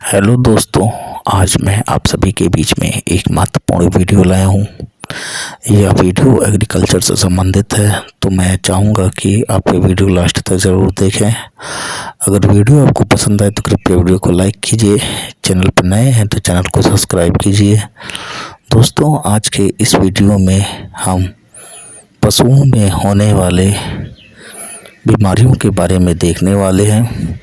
Hello दोस्तों, आज मैं आप सभी के बीच में एक महत्वपूर्ण वीडियो लाया हूँ। यह वीडियो एग्रीकल्चर से संबंधित है, तो मैं चाहूँगा कि आप ये वीडियो लास्ट तक ज़रूर देखें। अगर वीडियो आपको पसंद आए तो कृपया वीडियो को लाइक कीजिए। चैनल पर नए हैं तो चैनल को सब्सक्राइब कीजिए। दोस्तों, आज के इस वीडियो में हम पशुओं में होने वाले बीमारियों के बारे में देखने वाले हैं।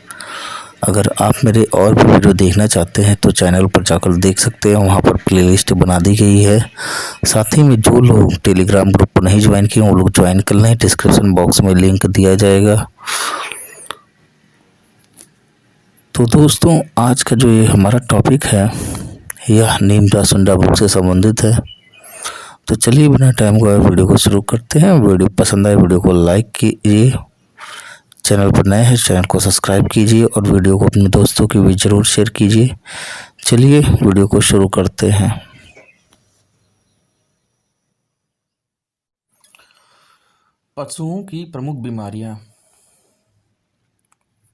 अगर आप मेरे और भी वीडियो देखना चाहते हैं तो चैनल पर जाकर देख सकते हैं, वहाँ पर प्लेलिस्ट बना दी गई है। साथ ही में जो लोग टेलीग्राम ग्रुप को नहीं ज्वाइन किए वो लोग ज्वाइन कर लें, डिस्क्रिप्शन बॉक्स में लिंक दिया जाएगा। तो दोस्तों, आज का जो ये हमारा टॉपिक है यह नीमड़ा सुंडा बुक से संबंधित है। तो चलिए बिना टाइम गवाए वीडियो को शुरू करते हैं। वीडियो पसंद आए वीडियो को लाइक कीजिए, चैनल पर नए हैं चैनल को सब्सक्राइब कीजिए और वीडियो को अपने दोस्तों के बीच ज़रूर शेयर कीजिए। चलिए वीडियो को शुरू करते हैं। पशुओं की प्रमुख बीमारियां।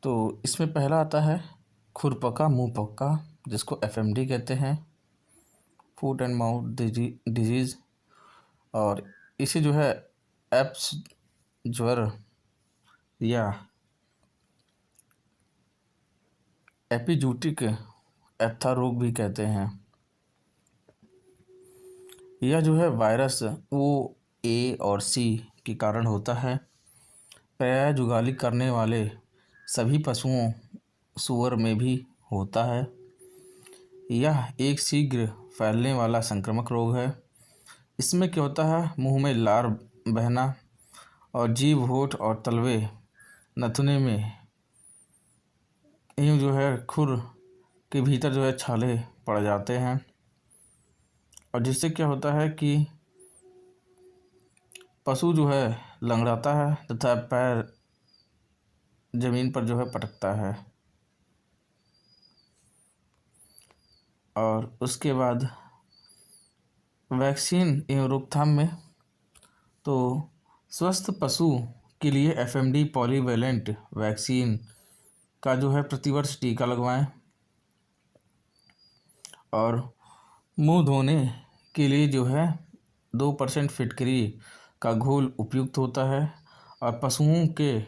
तो इसमें पहला आता है खुरपका मुंह पक्का, जिसको एफएमडी कहते हैं, फूट एंड माउथ डिजीज़। और इसे जो है एप्स ज्वर या एपिजूटिक एप्था रोग भी कहते हैं। यह जो है वायरस OA और C के कारण होता है। प्रायः जुगाली करने वाले सभी पशुओं सूअर में भी होता है। यह एक शीघ्र फैलने वाला संक्रामक रोग है। इसमें क्या होता है, मुंह में लार बहना और जीभ, होठ और तलवे नथुने में यूँ जो है खुर के भीतर जो है छाले पड़ जाते हैं, और जिससे क्या होता है कि पशु जो है लंगड़ाता है तथा पैर जमीन पर जो है पटकता है। और उसके बाद वैक्सीन एवं रोकथाम में, तो स्वस्थ पशु के लिए एफएमडी पॉलीवैलेंट वैक्सीन का जो है प्रतिवर्ष टीका लगवाएं। और मुंह धोने के लिए जो है 2% फिटकरी का घोल उपयुक्त होता है। और पशुओं के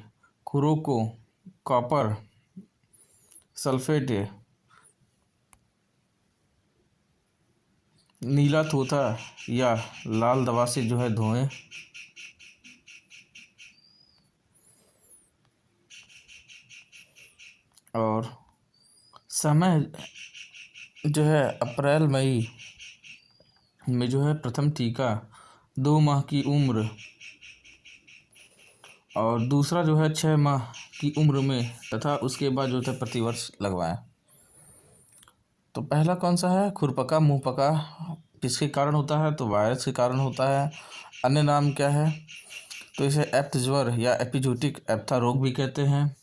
खुरों को कॉपर सल्फेट नीला थोथा या लाल दवा से जो है धोएं। और समय जो है अप्रैल मई में जो है प्रथम टीका 2 माह की उम्र और दूसरा जो है 6 माह की उम्र में तथा उसके बाद जो है प्रतिवर्ष लगवाएं। तो पहला कौन सा है, खुरपका मुंह पका, किसके कारण होता है, तो वायरस के कारण होता है। अन्य नाम क्या है, तो इसे एप्थ ज्वर या एपिजूटिक एप्था रोग भी कहते हैं।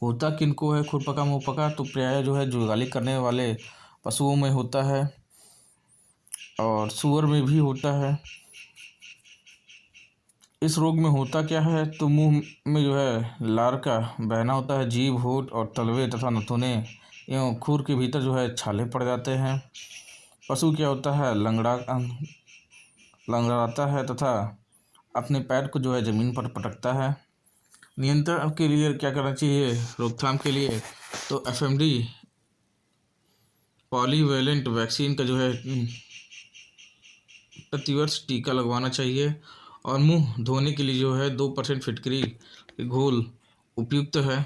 होता किनको है खुरपका मुंह पका, तो प्रायः जो है जुगाली करने वाले पशुओं में होता है और सूअर में भी होता है। इस रोग में होता क्या है, तो मुंह में जो है लार का बहना होता है, जीभ, होठ और तलवे तथा नथुने एवं खुर के भीतर जो है छाले पड़ जाते हैं। पशु क्या होता है, लंगड़ाता है तथा अपने पैर को जो है ज़मीन पर पटकता है। नियंत्रण के लिए क्या करना चाहिए, रोकथाम के लिए, तो एफएमडी पॉलीवैलेंट वैक्सीन का जो है प्रतिवर्ष टीका लगवाना चाहिए। और मुंह धोने के लिए जो है 2% फिटकरी घोल उपयुक्त है।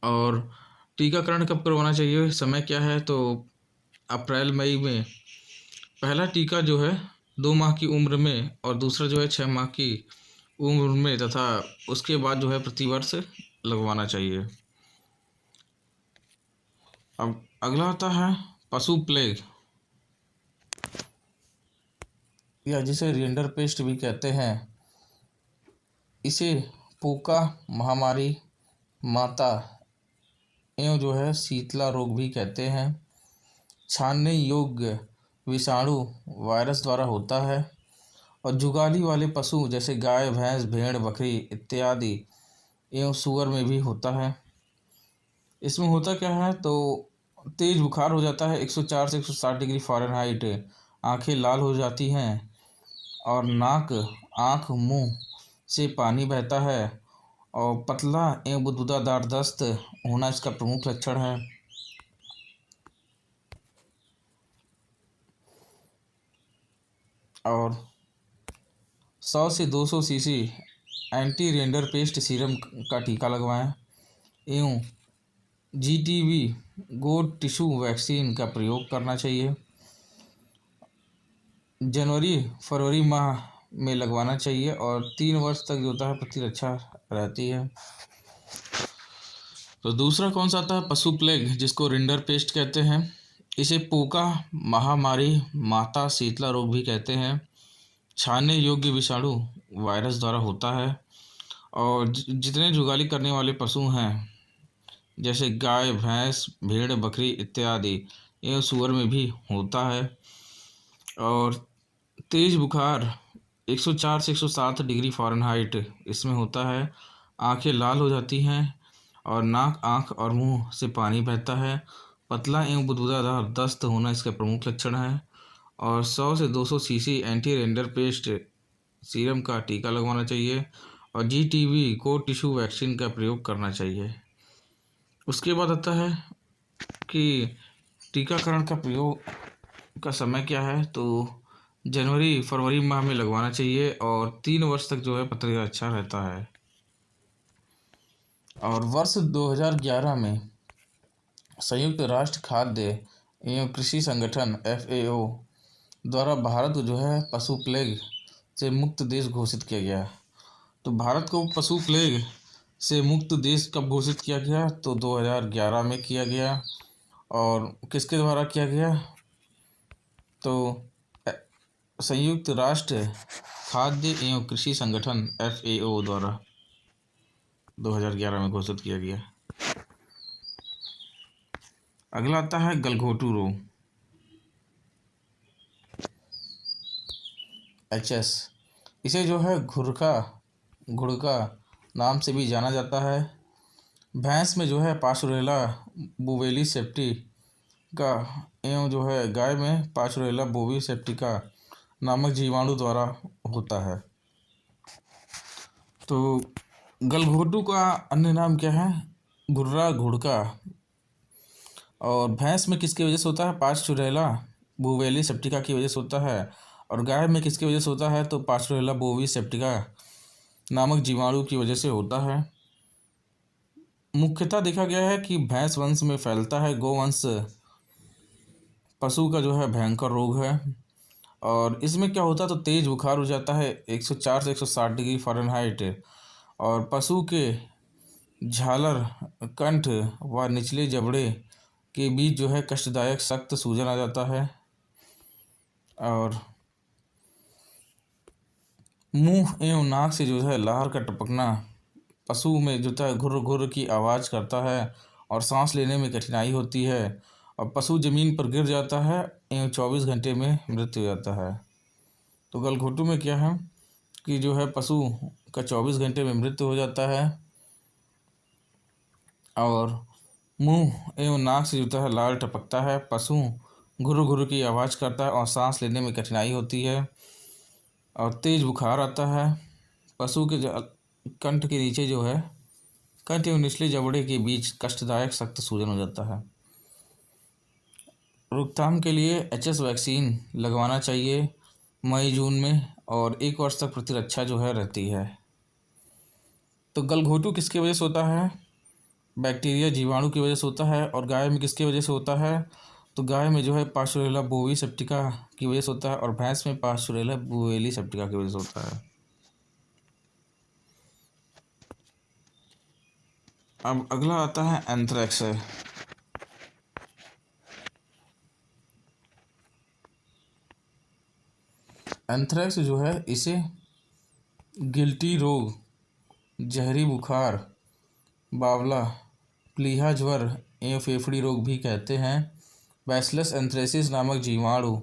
और टीकाकरण कब करवाना चाहिए, समय क्या है, तो अप्रैल मई में पहला टीका जो है 2 माह की उम्र में और दूसरा जो है 6 माह की उम्र में तथा उसके बाद जो है प्रतिवर्ष लगवाना चाहिए। अब अगला आता है पशु प्लेग, या जिसे रिंडर पेस्ट भी कहते हैं। इसे पोका महामारी, माता एवं जो है शीतला रोग भी कहते हैं। छानने योग्य विषाणु वायरस द्वारा होता है और जुगाली वाले पशु जैसे गाय, भैंस, भेड़, बकरी इत्यादि एवं सूअर में भी होता है। इसमें होता क्या है, तो तेज बुखार हो जाता है 104 से 160 डिग्री फ़ारेनहाइट, आंखें लाल हो जाती हैं और नाक, आँख, मुंह से पानी बहता है और पतला एवं बुदबुदार दस्त होना इसका प्रमुख लक्षण है। और 100 से 200 CC anti render paste serum का टीका लगवाएं एवं जीटीबी गोट टिश्यू वैक्सीन का प्रयोग करना चाहिए। जनवरी फरवरी माह में लगवाना चाहिए और 3 वर्ष तक जो होता है प्रतिरक्षा रहती है। तो दूसरा कौन सा आता है, पशु प्लेग, जिसको रिंडर पेस्ट कहते हैं। इसे पोका महामारी, माता शीतला रोग भी कहते हैं। छाने योग्य विषाणु वायरस द्वारा होता है और जितने जुगाली करने वाले पशु हैं जैसे गाय, भैंस, भेड़, बकरी इत्यादि एवं सूअर में भी होता है। और तेज बुखार 104 से 107 डिग्री फ़ारेनहाइट इसमें होता है। आंखें लाल हो जाती हैं और नाक, आँख और मुंह से पानी बहता है। पतला एवं बुदबुदार दस्त होना इसका प्रमुख लक्षण है। और 100 से 200 CC anti render paste serum का टीका लगवाना चाहिए और जीटीबी कोट टिश्यू वैक्सीन का प्रयोग करना चाहिए। उसके बाद आता है कि टीकाकरण का प्रयोग का समय क्या है, तो जनवरी फरवरी माह में लगवाना चाहिए और 3 वर्ष तक जो है प्रतिरक्षा अच्छा रहता है। और वर्ष 2011 में संयुक्त राष्ट्र खाद्य एवं कृषि संगठन FAO द्वारा भारत को जो है पशु प्लेग से मुक्त देश घोषित किया गया। तो भारत को पशु प्लेग से मुक्त देश कब घोषित किया गया, तो 2011 में किया गया। और किसके द्वारा किया गया, तो संयुक्त राष्ट्र खाद्य एवं कृषि संगठन FAO द्वारा 2011 में घोषित किया गया। अगला आता है गलघोटू रोग, HS। इसे जो है घुड़का नाम से भी जाना जाता है। भैंस में जो है पार्शुरेला बुवेली सेप्टिका एवं जो है गाय में पार्शुरेला बोवी सेप्टिका नामक जीवाणु द्वारा होता है। तो गलघोटू का अन्य नाम क्या है, घुर्रा घुड़का। और भैंस में किसकी वजह से होता है, पार्शुरेला बुवेली सेप्टिका की वजह से होता है। और गाय में किसकी वजह से होता है, तो पार्शुरेला बोवी सेप्टिका नामक जीवाणु की वजह से होता है। मुख्यतः देखा गया है कि भैंस वंश में फैलता है। गोवंश पशु का जो है भयंकर रोग है। और इसमें क्या होता है, तो तेज बुखार हो जाता है 104 से 160 डिग्री फ़ारेनहाइट और पशु के झालर, कंठ व निचले जबड़े के बीच जो है कष्टदायक सख्त सूजन आ जाता है। और मुंह एवं नाक से जो है लार का टपकना, पशु में जो है घुर घुर की आवाज़ करता है और सांस लेने में कठिनाई होती है और पशु ज़मीन पर गिर जाता है एवं 24 घंटे में मृत्यु हो जाता है। तो गलघोटू में क्या है कि जो है पशु का 24 घंटे में मृत्यु हो जाता है और मुंह एवं नाक से जो है लार टपकता है, पशु घुर घुर की आवाज़ करता है और सांस लेने में कठिनाई होती है और तेज़ बुखार आता है। पशु के कंठ के नीचे जो है कंठ एवं निचले जबड़े के बीच कष्टदायक सख्त सूजन हो जाता है। रोकथाम के लिए HS वैक्सीन लगवाना चाहिए मई जून में और 1 वर्ष तक प्रतिरक्षा जो है रहती है। तो गलघोटू किसकी वजह से होता है, बैक्टीरिया जीवाणु की वजह से होता है। और गाय में किसकी वजह से होता है, तो गाय में जो है पार्शुरेला बोवी सेप्टिका की वजह से होता है और भैंस में पार्शुरेला बुवेली सेप्टिका की वजह से होता है। अब अगला आता है एंथ्रेक्स। एंथ्रेक्स जो है इसे गिल्टी रोग, जहरी बुखार, बावला, प्लीहा ज्वर एवं फेफड़ी रोग भी कहते हैं। बैसिलस एंथ्रेसिस नामक जीवाणु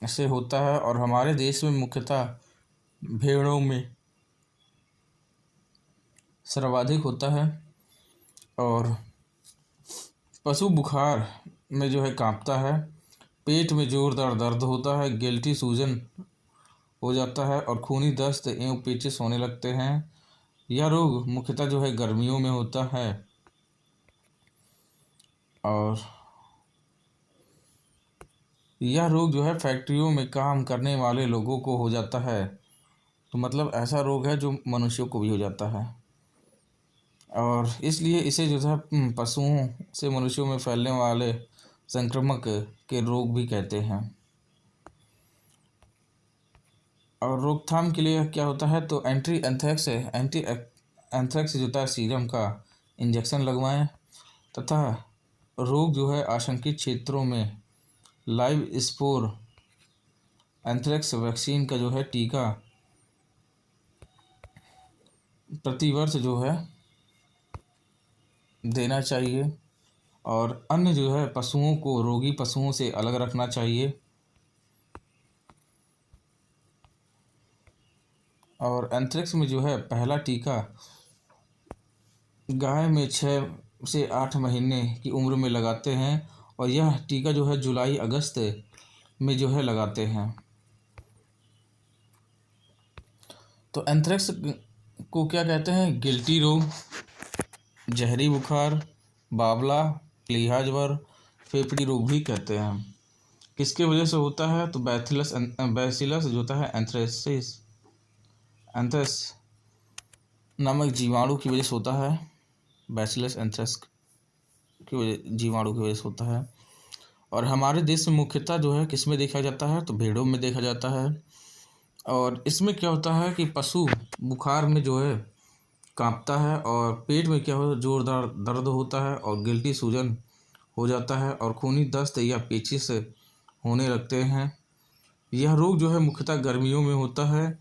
से होता है और हमारे देश में मुख्यतः भेड़ों में सर्वाधिक होता है। और पशु बुखार में जो है कांपता है, पेट में जोरदार दर्द होता है, गिल्टी सूजन हो जाता है और खूनी दस्त एवं पेचिश होने लगते हैं। यह रोग मुख्यतः जो है गर्मियों में होता है और यह रोग जो है फैक्ट्रियों में काम करने वाले लोगों को हो जाता है। तो मतलब ऐसा रोग है जो मनुष्यों को भी हो जाता है और इसलिए इसे जो है पशुओं से मनुष्यों में फैलने वाले संक्रामक के रोग भी कहते हैं। और रोकथाम के लिए क्या होता है तो एंटी एंथ्रेक्स जो होता है सीरम का इंजेक्शन लगवाएं तथा रोग जो है आशंकित क्षेत्रों में लाइव स्पोर एंथ्रेक्स वैक्सीन का जो है टीका प्रतिवर्ष जो है देना चाहिए और अन्य जो है पशुओं को रोगी पशुओं से अलग रखना चाहिए। और एंथ्रेक्स में जो है पहला टीका गाय में 6 से 8 महीने की उम्र में लगाते हैं और यह टीका जो है जुलाई अगस्त में जो है लगाते हैं। तो एंथ्रेक्स को क्या कहते हैं, गिल्टी रोग, जहरी बुखार, बावला, प्लीहा ज्वर, फेफड़ी रोग भी कहते हैं। किसके वजह से होता है तो बैसिलस जो होता है एंथ्रेस नामक जीवाणु की वजह से होता है। बैसिलस एंथ्रेस की वजह जीवाणु की वजह से होता है। और हमारे देश में मुख्यतः जो है किस में देखा जाता है तो भेड़ों में देखा जाता है। और इसमें क्या होता है कि पशु बुखार में जो है कांपता है और पेट में क्या होता है जोरदार दर्द होता है और गिल्टी सूजन हो जाता है और खूनी दस्त या पेचिश होने लगते हैं। यह रोग जो है मुख्यतः गर्मियों में होता है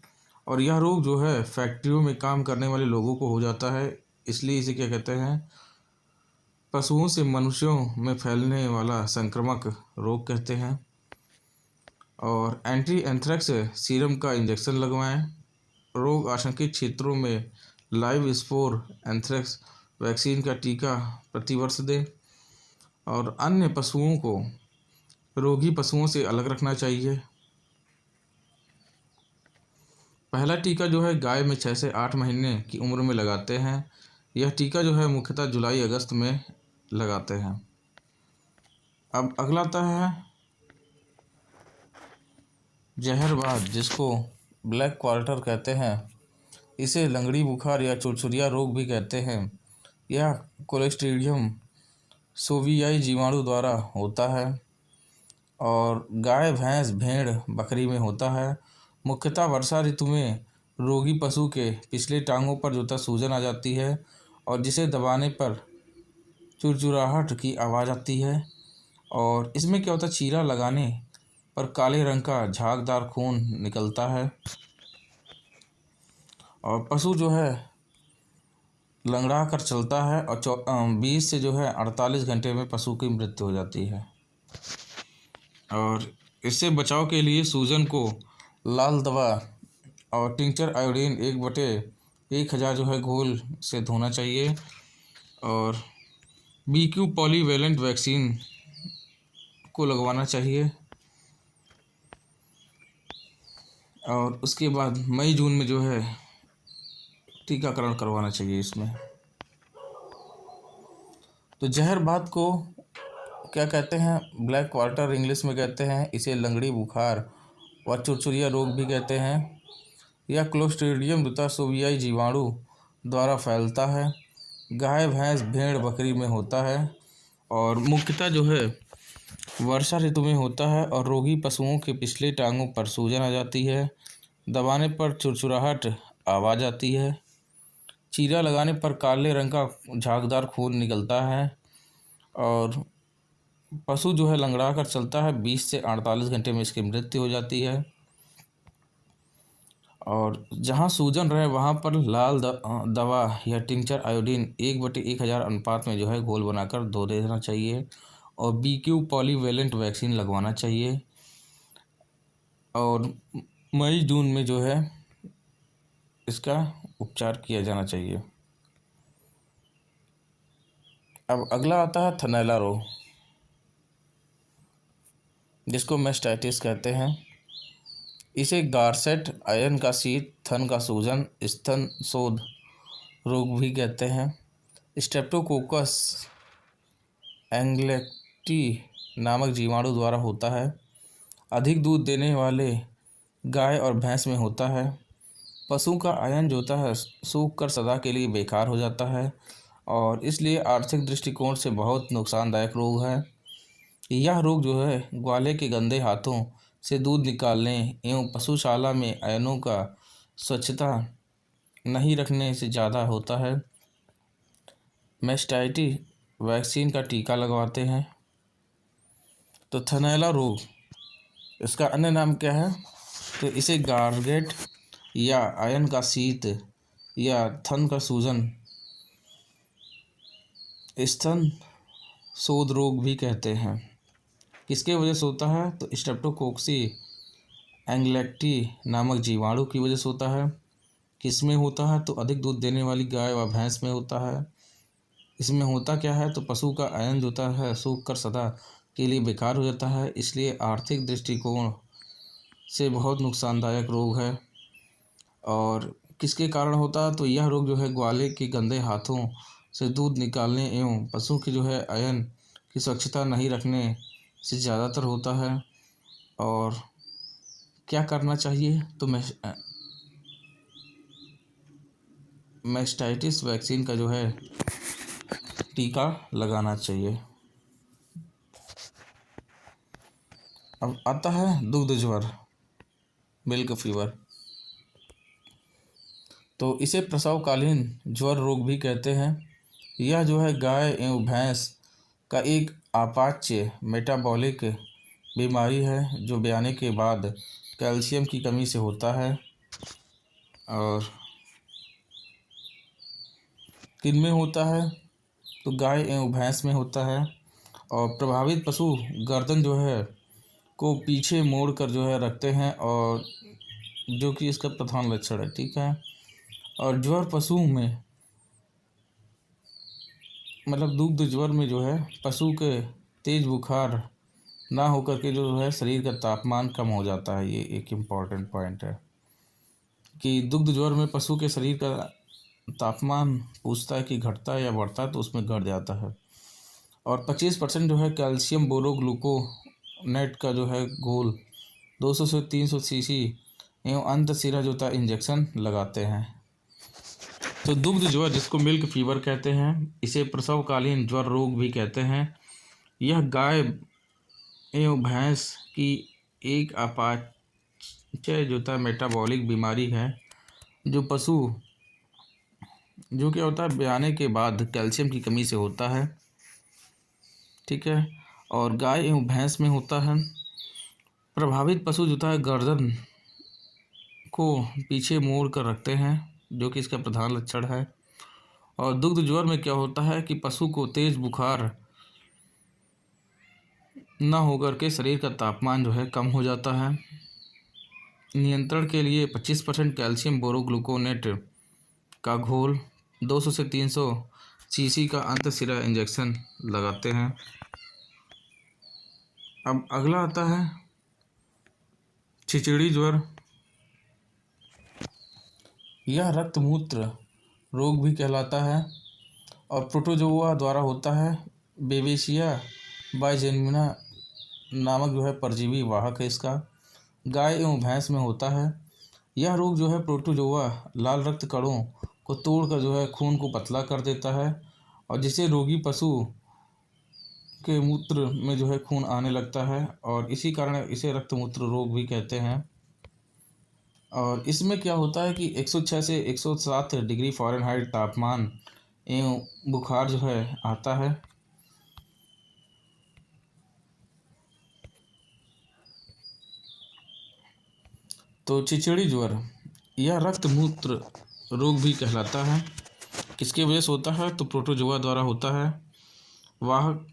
और यह रोग जो है फैक्ट्रियों में काम करने वाले लोगों को हो जाता है। इसलिए इसे क्या कहते हैं, पशुओं से मनुष्यों में फैलने वाला संक्रामक रोग कहते हैं। और एंटी एंथ्रेक्स सीरम का इंजेक्शन लगवाएं। रोग आशंकित क्षेत्रों में लाइव स्पोर एंथ्रेक्स वैक्सीन का टीका प्रतिवर्ष दें और अन्य पशुओं को रोगी पशुओं से अलग रखना चाहिए। पहला टीका जो है गाय में 6 से 8 महीने की उम्र में लगाते हैं। यह टीका जो है मुख्यतः जुलाई अगस्त में लगाते हैं। अब अगला आता है जहरबाद, जिसको ब्लैक क्वार्टर कहते हैं। इसे लंगड़ी बुखार या चुरचुरिया रोग भी कहते हैं। यह क्लोस्ट्रीडियम सोवियाई जीवाणु द्वारा होता है और गाय, भैंस, भेड़, बकरी में होता है। मुख्यतः वर्षा ऋतु में रोगी पशु के पिछले टांगों पर जो सूजन आ जाती है और जिसे दबाने पर चुरचुराहट की आवाज़ आती है। और इसमें क्या होता है, चीरा लगाने पर काले रंग का झागदार खून निकलता है और पशु जो है लंगड़ा कर चलता है और 20 से जो है 48 घंटे में पशु की मृत्यु हो जाती है। और इससे बचाव के लिए सूजन को लाल दवा और टिंचर आयोडीन 1/1000 जो है घोल से धोना चाहिए और BQ पॉलीवैलेंट वैक्सीन को लगवाना चाहिए। और उसके बाद मई जून में जो है टीकाकरण करवाना चाहिए इसमें। तो जहरबाद को क्या कहते हैं, ब्लैक क्वार्टर इंग्लिश में कहते हैं। इसे लंगड़ी बुखार व चुरचुरिया रोग भी कहते हैं। यह क्लोस्ट्रीडियम बुटासोवियाई जीवाणु द्वारा फैलता है। गाय, भैंस, भेड़, बकरी में होता है और मुख्यतः जो है वर्षा ऋतु में होता है और रोगी पशुओं के पिछले टांगों पर सूजन आ जाती है, दबाने पर चुरचुराहट आवाज़ आती है, चीरा लगाने पर काले रंग का झागदार खून निकलता है और पशु जो है लंगड़ा कर चलता है। 20 से 48 घंटे में इसकी मृत्यु हो जाती है। और जहाँ सूजन रहे वहाँ पर लाल दवा या टिंचर आयोडीन 1/1000 अनुपात में जो है घोल बनाकर धो देना चाहिए और BQ पॉलीवैलेंट वैक्सीन लगवाना चाहिए। और मई जून में जो है इसका उपचार किया जाना चाहिए। अब अगला आता है थनैला रोग, जिसको मैस्टाइटिस कहते हैं। इसे गारसेट, आयन का शीत, थन का सूजन, स्तन शोथ रोग भी कहते हैं। स्ट्रेप्टोकोकस एंगलेक्टी नामक जीवाणु द्वारा होता है। अधिक दूध देने वाले गाय और भैंस में होता है। पशु का आयन जो होता है सूख कर सदा के लिए बेकार हो जाता है और इसलिए आर्थिक दृष्टिकोण से बहुत नुकसानदायक रोग है। यह रोग जो है ग्वाले के गंदे हाथों से दूध निकालने एवं पशुशाला में आयनों का स्वच्छता नहीं रखने से ज़्यादा होता है। मैस्टाइटिस वैक्सीन का टीका लगवाते हैं। तो थनैला रोग, इसका अन्य नाम क्या है? तो इसे गारगेट या आयन का शीत या थन का सूजन, स्तन शोथ रोग भी कहते हैं। किसके वजह से होता है? तो स्ट्रेप्टोकोक्सी एंगलेक्टी नामक जीवाणु की वजह से होता है। किस में होता है? तो अधिक दूध देने वाली गाय व भैंस में होता है। इसमें होता क्या है? तो पशु का आयन जो होता है सूख कर सदा के लिए बेकार हो जाता है, इसलिए आर्थिक दृष्टिकोण से बहुत नुकसानदायक रोग है। और किसके कारण होता है? तो यह रोग जो है ग्वाले के गंदे हाथों से दूध निकालने एवं पशु की जो है आयन की स्वच्छता नहीं रखने से ज़्यादातर होता है। और क्या करना चाहिए? तो मैस्टाइटिस वैक्सीन का जो है टीका लगाना चाहिए। अब आता है दुग्ध ज्वर, मिल्क फीवर। तो इसे प्रसवकालीन ज्वर रोग भी कहते हैं। यह जो है गाय एवं भैंस का एक आपाच्य मेटाबॉलिक बीमारी है जो ब्याने के बाद कैल्शियम की कमी से होता है। और किन में होता है? तो गाय एवं भैंस में होता है। और प्रभावित पशु गर्दन जो है को पीछे मोड़ कर जो है रखते हैं, और जो कि इसका प्रधान लक्षण है। ठीक है। और ज्वर पशु में मतलब दुग्ध ज्वर में जो है पशु के तेज बुखार ना होकर के जो है शरीर का तापमान कम हो जाता है। ये एक इम्पॉर्टेंट पॉइंट है कि दुग्ध ज्वर में पशु के शरीर का तापमान पूछता है कि घटता है या बढ़ता है, तो उसमें घट जाता है। और 25% जो है कैल्शियम बोरोग्लूकोनेट का जो है घोल 200 से 300 सीसी एवं अंत सिरा जो था इंजेक्शन लगाते हैं। तो दुग्ध ज्वर, जिसको मिल्क फीवर कहते हैं, इसे प्रसवकालीन ज्वर रोग भी कहते हैं। यह गाय एवं भैंस की एक अपाच्य जो था मेटाबॉलिक बीमारी है, जो पशु जो क्या होता है ब्याने के बाद कैल्शियम की कमी से होता है। ठीक है। और गाय एवं भैंस में होता है। प्रभावित पशु जो था गर्दन को पीछे मोड़ कर रखते हैं, जो कि इसका प्रधान लक्षण है। और दुग्ध ज्वर में क्या होता है कि पशु को तेज बुखार न होकर के शरीर का तापमान जो है कम हो जाता है। नियंत्रण के लिए 25% कैल्शियम बोरोग्लूकोनेट का घोल 200 से 300 सीसी का अंत सिरा इंजेक्शन लगाते हैं। अब अगला आता है छिचड़ी ज्वर। यह रक्त मूत्र रोग भी कहलाता है और प्रोटोजोआ द्वारा होता है। बेबेशिया बाइजेमिना नामक जो है परजीवी वाहक है इसका। गाय एवं भैंस में होता है। यह रोग जो है प्रोटोजोआ लाल रक्त कणों को तोड़कर जो है खून को पतला कर देता है, और जिससे रोगी पशु के मूत्र में जो है खून आने लगता है, और इसी कारण इसे रक्त मूत्र रोग भी कहते हैं। और इसमें क्या होता है कि 106 से 107 डिग्री फ़ारेनहाइट तापमान एवं बुखार जो है आता है। तो छिचड़ी ज्वर, यह रक्त मूत्र रोग भी कहलाता है। किसकी वजह से होता है? तो प्रोटोजोआ द्वारा होता है। वाहक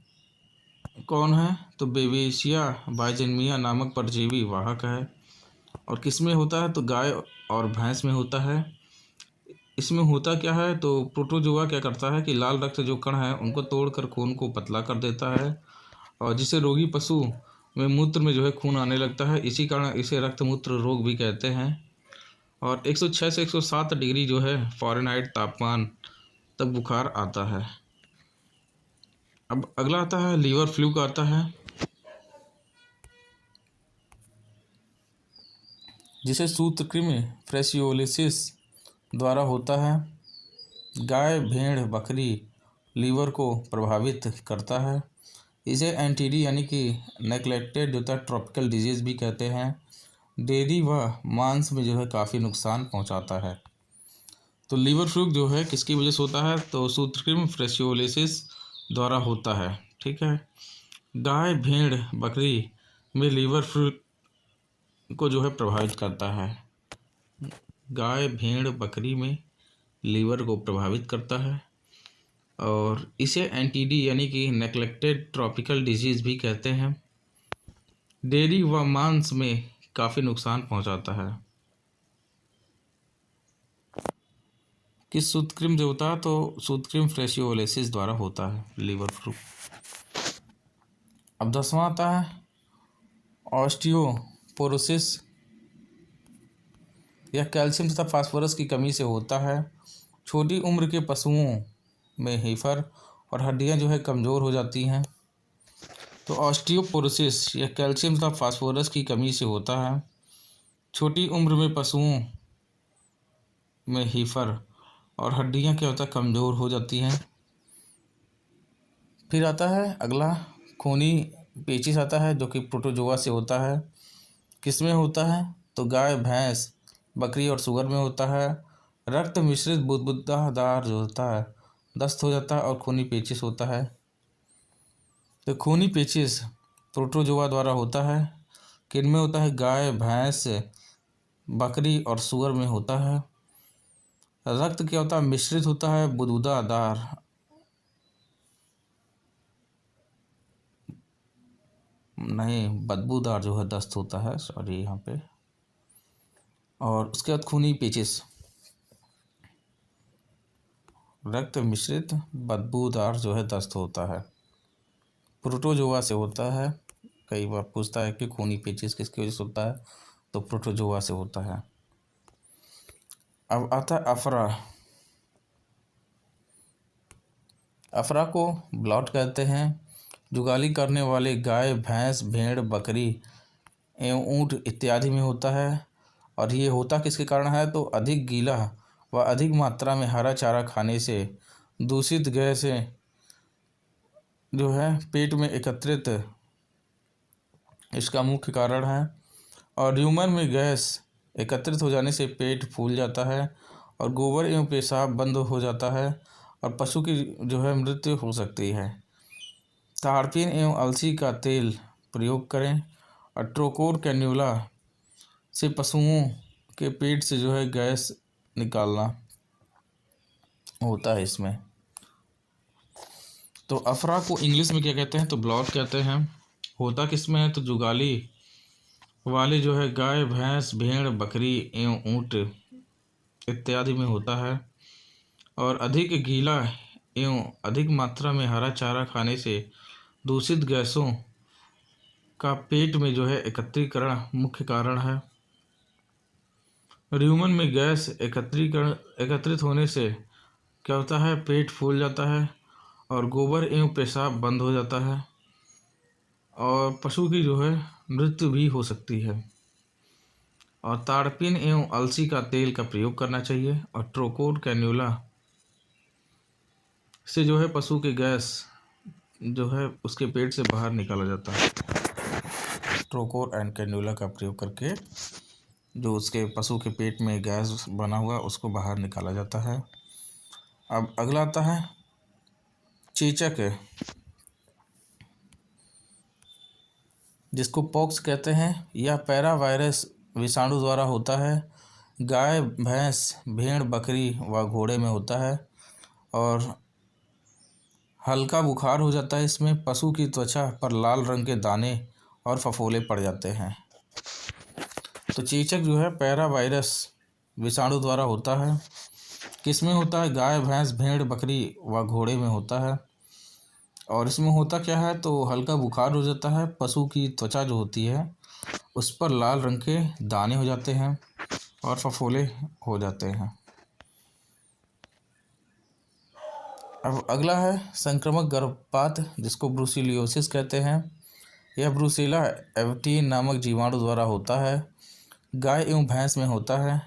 कौन है? तो बेबेशिया बाइजेमिया नामक परजीवी वाहक है। और किस में होता है? तो गाय और भैंस में होता है। इसमें होता क्या है, तो प्रोटोजोआ क्या करता है कि लाल रक्त जो कण है उनको तोड़कर खून को पतला कर देता है, और जिससे रोगी पशु में मूत्र में जो है खून आने लगता है। इसी कारण इसे रक्त मूत्र रोग भी कहते हैं। और 106 से 107 डिग्री जो है फ़ारेनहाइट तापमान तक बुखार आता है। अब अगला आता है लीवर फ्लू का आता है, जिसे सूत्रकृमि फ्रेसियोलिसिस द्वारा होता है। गाय, भेड़, बकरी लीवर को प्रभावित करता है। इसे एनटीडी यानी कि नेग्लेक्टेड जो है ट्रॉपिकल डिजीज़ भी कहते हैं। डेयरी व मांस में जो है काफ़ी नुकसान पहुंचाता है। तो लीवर फ्लू जो है किसकी वजह से होता है, तो सूत्रकृमि फ्रेसियोलिसिस द्वारा होता है। ठीक है। गाय, भेड़, बकरी में लीवर फ्लू को जो है प्रभावित करता है। गाय, भेड़, बकरी में लीवर को प्रभावित करता है, और इसे एनटीडी यानी कि नेग्लेक्टेड ट्रॉपिकल डिजीज़ भी कहते हैं। डेयरी व मांस में काफ़ी नुकसान पहुंचाता है। किस सूत्रकृमि जो होता है, तो सूत्रकृमि फ्रेसियोलिसिस द्वारा होता है लीवर फ्लू। अब 10वां आता है ऑस्टियोपोरोसिस। यह कैल्शियम तथा फास्फोरस की कमी से होता है। छोटी उम्र के पशुओं में हीफर और हड्डियां जो है कमज़ोर हो जाती हैं। तो ऑस्टियोपोरोसिस यह कैल्शियम तथा फास्फोरस की कमी से होता है। छोटी उम्र में पशुओं में हीफर और हड्डियां क्या होता है कमज़ोर हो जाती हैं। फिर आता है अगला खूनी पेचिश आता है, जो कि प्रोटोजोआ से होता है। किस में होता है, तो गाय, भैंस, बकरी और सुअर में होता है। रक्त मिश्रित बुदबुदार जो होता है, दस्त हो जाता है और खूनी पेचिश होता है। तो खूनी पेचिश प्रोटोजोआ द्वारा होता है। किन में होता है, गाय, भैंस, बकरी और सुअर में होता है। रक्त क्या होता है, मिश्रित होता है, बुदबुदार, नहीं बदबूदार जो है दस्त होता है, सॉरी यहाँ पे। और उसके बाद खूनी पेचिश, रक्त मिश्रित बदबूदार जो है दस्त होता है, प्रोटोजोआ से होता है। कई बार पूछता है कि खूनी पेचिश किसकी वजह से होता है, तो प्रोटोजोआ से होता है। अब आता है अफरा। अफरा को ब्लॉट कहते हैं। जुगाली करने वाले गाय, भैंस, भेड़, बकरी एवं ऊँट इत्यादि में होता है। और ये होता किसके कारण है, तो अधिक गीला व अधिक मात्रा में हरा चारा खाने से दूषित गैसें जो है पेट में एकत्रित इसका मुख्य कारण है। और र्यूमन में गैस एकत्रित हो जाने से पेट फूल जाता है और गोबर एवं पेशाब बंद हो जाता है और पशु की जो है मृत्यु हो सकती है। ताड़पीन एवं अलसी का तेल प्रयोग करें और ट्रोकोर कैन्यूला से पशुओं के पेट से जो है गैस निकालना होता है इसमें। तो अफरा को इंग्लिश में क्या कहते हैं, तो ब्लॉट कहते हैं। होता किस में है, तो जुगाली वाले जो है गाय, भैंस, भेड़, बकरी एवं ऊँट इत्यादि में होता है। और अधिक गीला एवं अधिक मात्रा में हरा चारा खाने से दूषित गैसों का पेट में जो है एकत्रीकरण मुख्य कारण है। र्यूमन में गैस एकत्रित होने से क्या होता है, पेट फूल जाता है और गोबर एवं पेशाब बंद हो जाता है और पशु की जो है मृत्यु भी हो सकती है। और ताड़पीन एवं अलसी का तेल का प्रयोग करना चाहिए और ट्रोकोर कैन्यूला से जो है पशु की गैस जो है उसके पेट से बाहर निकाला जाता है। ट्रोकोर एंड कैन्यूला का प्रयोग करके जो उसके पशु के पेट में गैस बना हुआ उसको बाहर निकाला जाता है। अब अगला आता है चेचक, जिसको पॉक्स कहते हैं। यह पैरा वायरस विषाणु द्वारा होता है। गाय, भैंस, भेड़, बकरी व घोड़े में होता है और हल्का बुखार हो जाता है। इसमें पशु की त्वचा पर लाल रंग के दाने और फफोले पड़ जाते हैं। तो चेचक जो है पैरा वायरस विषाणु द्वारा होता है। किस में होता है? गाय, भैंस, भेड़, बकरी व घोड़े में होता है। और इसमें होता क्या है? तो हल्का बुखार हो जाता है, पशु की त्वचा जो होती है उस पर लाल रंग के दाने हो जाते हैं और फफोले हो जाते हैं। अब अगला है संक्रामक गर्भपात, जिसको ब्रुसिलियोसिस कहते हैं। यह ब्रुसेला एविटी नामक जीवाणु द्वारा होता है। गाय एवं भैंस में होता है।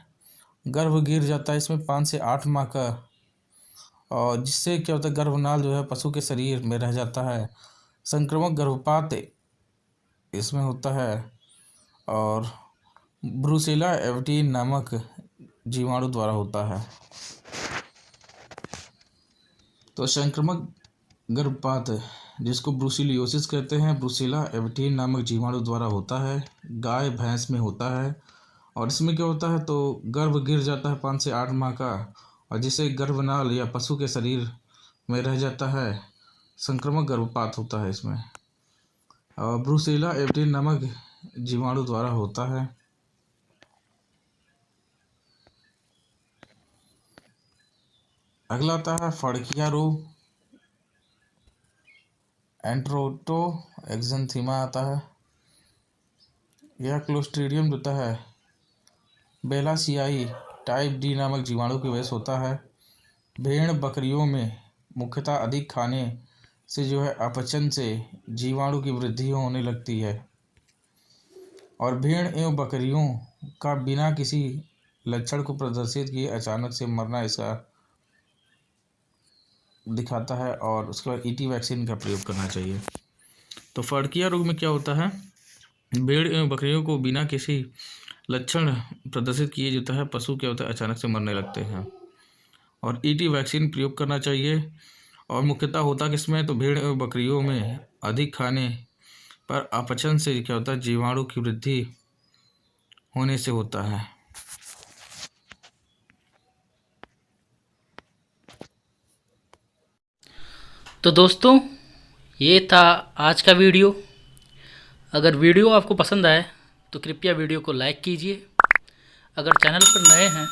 गर्भ गिर जाता है इसमें 5 से 8 माह का, और जिससे क्या होता है, गर्भनाल जो है पशु के शरीर में रह जाता है। संक्रामक गर्भपात इसमें होता है और ब्रुसेला एविटी नामक जीवाणु द्वारा होता है। तो संक्रामक गर्भपात, जिसको ब्रुसिलियोसिस कहते हैं, ब्रुसेला एविटी नामक जीवाणु द्वारा होता है। गाय, भैंस में होता है और इसमें क्या होता है? तो गर्भ गिर जाता है 5 से 8 माह का, और जिसे गर्भनाल या पशु के शरीर में रह जाता है। संक्रामक गर्भपात होता है इसमें, और ब्रुसेला एविटी नामक जीवाणु द्वारा होता है। अगला आता है फड़किया रोग, एंट्रोटोएक्सैंथेमा आता है। यह क्लोस्ट्रीडियम होता है बेलासियाई टाइप डी नामक जीवाणु की वजह से होता है। भेड़ बकरियों में मुख्यतः अधिक खाने से जो है अपचन से जीवाणु की वृद्धि होने लगती है, और भेड़ एवं बकरियों का बिना किसी लक्षण को प्रदर्शित किए अचानक से मरना इसका दिखाता है, और उसके बाद ईटी वैक्सीन का प्रयोग करना चाहिए। तो फड़किया रोग में क्या होता है? भेड़ एवं बकरियों को बिना किसी लक्षण प्रदर्शित किए जाता है पशु क्या होता है अचानक से मरने लगते हैं, और ईटी वैक्सीन प्रयोग करना चाहिए। और मुख्यतः होता किसमें? तो भेड़ एवं बकरियों में अधिक खाने पर अपचन से क्या होता है, जीवाणु की वृद्धि होने से होता है। तो दोस्तों, ये था आज का वीडियो। अगर वीडियो आपको पसंद आए तो कृपया वीडियो को लाइक कीजिए। अगर चैनल पर नए हैं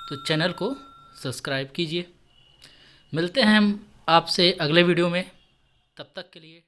तो चैनल को सब्सक्राइब कीजिए। मिलते हैं हम आपसे अगले वीडियो में, तब तक के लिए।